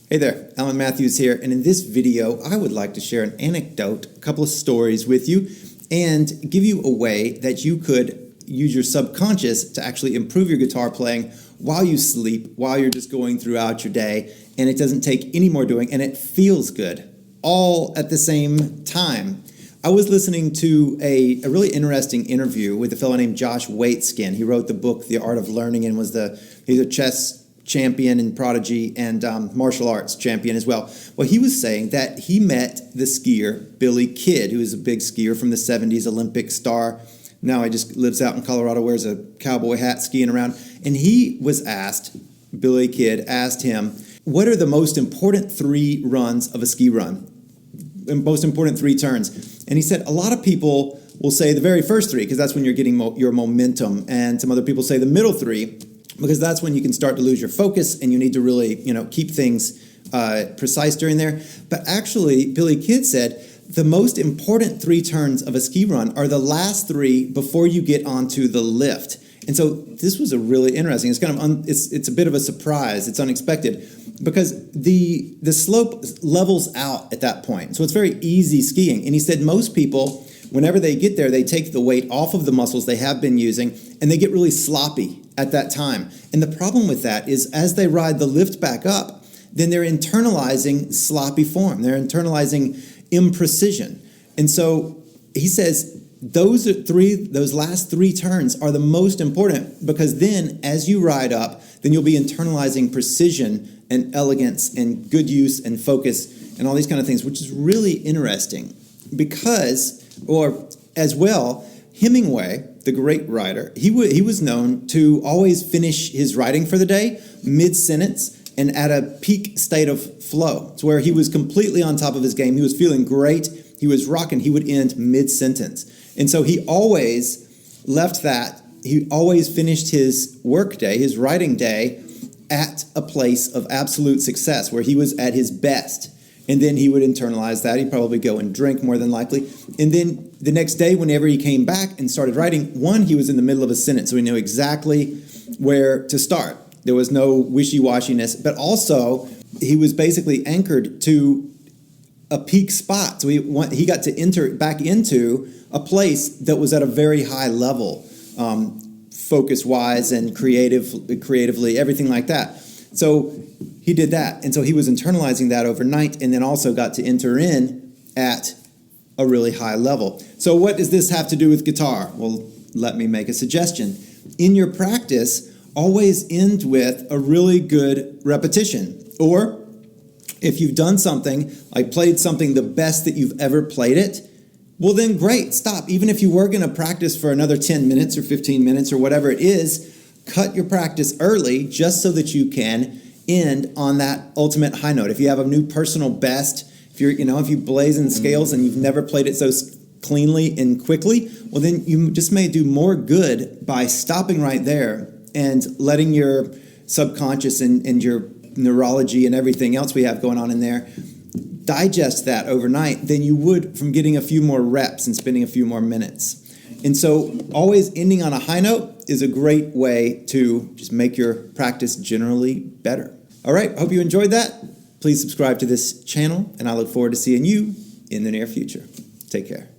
Hey there, Alan Matthews here, and in this video I would like to share an anecdote, a couple of stories with you, and give you a way that you could use your subconscious to actually improve your guitar playing while you sleep, while you're just going throughout your day, and it doesn't take any more doing, and it feels good, all at the same time. I was listening to a really interesting interview with a fellow named Josh Waitzkin. He wrote the book, The Art of Learning, and he's a chess champion and prodigy and martial arts champion as well. Well, he was saying that he met the skier Billy Kidd, who was a big skier from the 70s, Olympic star. Now he just lives out in Colorado, wears a cowboy hat, skiing around. And he was asked, Billy Kidd asked him, what are the most important 3 runs of a ski run? The most important 3 turns. And he said, a lot of people will say the very first 3, because that's when you're getting your momentum. And some other people say the middle 3, because that's when you can start to lose your focus and you need to really, keep things precise during there. But actually, Billy Kidd said the most important 3 turns of a ski run are the last 3 before you get onto the lift. And so this was a really interesting. It's kind of it's a bit of a surprise. It's unexpected because the slope levels out at that point. So it's very easy skiing. And he said most people, whenever they get there, they take the weight off of the muscles they have been using and they get really sloppy at that time. And the problem with that is as they ride the lift back up, then they're internalizing sloppy form. They're internalizing imprecision. And so he says those last 3 turns are the most important because then as you ride up, then you'll be internalizing precision and elegance and good use and focus and all these kind of things, which is really interesting because, or as well, Hemingway, the great writer, he was known to always finish his writing for the day mid-sentence and at a peak state of flow. It's where he was completely on top of his game. He was feeling great. He was rocking. He would end mid-sentence. And so he always left that. He always finished his work day, his writing day, at a place of absolute success where he was at his best. And then he would internalize that. He'd probably go and drink more than likely. And then the next day, whenever he came back and started writing, he was in the middle of a sentence, so he knew exactly where to start. There was no wishy-washiness, but also he was basically anchored to a peak spot. So he got to enter back into a place that was at a very high level, focus-wise and creatively, everything like that. So he did that, and so he was internalizing that overnight and then also got to enter in at a really high level. So what does this have to do with guitar? Well, let me make a suggestion. In your practice, always end with a really good repetition. Or if you've done something, like played something the best that you've ever played it, well then great, stop. Even if you were going to practice for another 10 minutes or 15 minutes or whatever it is, cut your practice early just so that you can end on that ultimate high note. If you have a new personal best, if you blazing scales and you've never played it so cleanly and quickly, well then you just may do more good by stopping right there and letting your subconscious and your neurology and everything else we have going on in there digest that overnight than you would from getting a few more reps and spending a few more minutes. And so always ending on a high note is a great way to just make your practice generally better. All right, hope you enjoyed that. Please subscribe to this channel, and I look forward to seeing you in the near future. Take care.